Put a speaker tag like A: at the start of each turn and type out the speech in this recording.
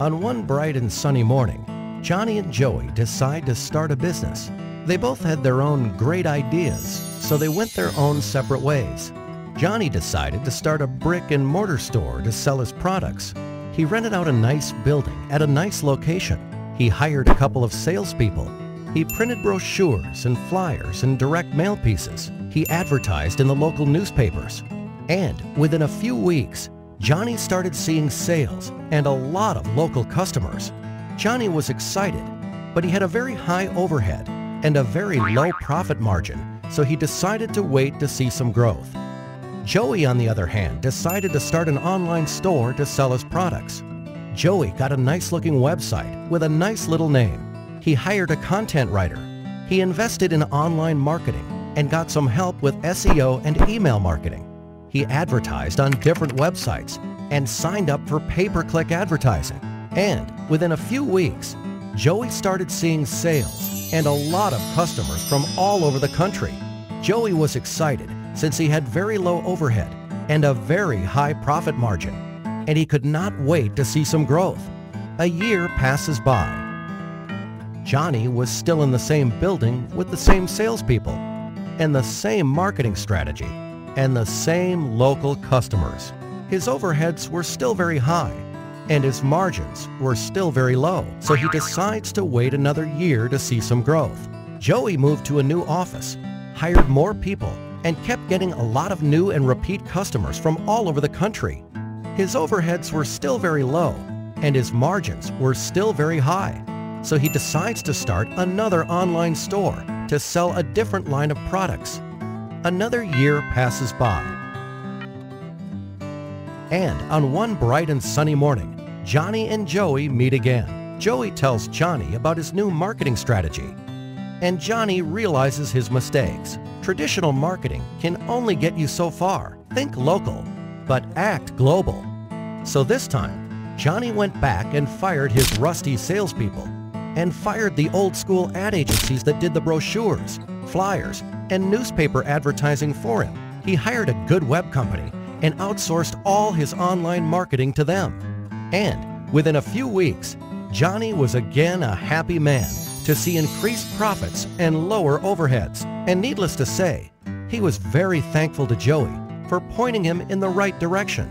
A: On one bright and sunny morning, Johnny and Joey decide to start a business. They both had their own great ideas, so they went their own separate ways. Johnny decided to start a brick-and-mortar store to sell his products. He rented out a nice building at a nice location. He hired a couple of salespeople. He printed brochures and flyers and direct mail pieces. He advertised in the local newspapers. And within a few weeks, Johnny started seeing sales and a lot of local customers. Johnny was excited, but he had a very high overhead and a very low profit margin, so he decided to wait to see some growth. Joey, on the other hand, decided to start an online store to sell his products. Joey got a nice-looking website with a nice little name. He hired a content writer. He invested in online marketing and got some help with SEO and email marketing. He advertised on different websites and signed up for pay-per-click advertising. And within a few weeks, Joey started seeing sales and a lot of customers from all over the country. Joey was excited since he had very low overhead and a very high profit margin, and he could not wait to see some growth. A year passes by. Johnny was still in the same building with the same salespeople and the same marketing strategy and the same local customers. His overheads were still very high and his margins were still very low, so he decides to wait another year to see some growth. Joey moved to a new office, hired more people, and kept getting a lot of new and repeat customers from all over the country. His overheads were still very low and his margins were still very high, so he decides to start another online store to sell a different line of products. Another year passes by. And on one bright and sunny morning, Johnny and Joey meet again. Joey tells Johnny about his new marketing strategy, and Johnny realizes his mistakes. Traditional marketing can only get you so far. Think local, but act global. So this time, Johnny went back and fired his rusty salespeople and fired the old-school ad agencies that did the brochures, flyers, and newspaper advertising for him. He hired a good web company and outsourced all his online marketing to them. And within a few weeks, Johnny was again a happy man to see increased profits and lower overheads. And needless to say, he was very thankful to Joey for pointing him in the right direction.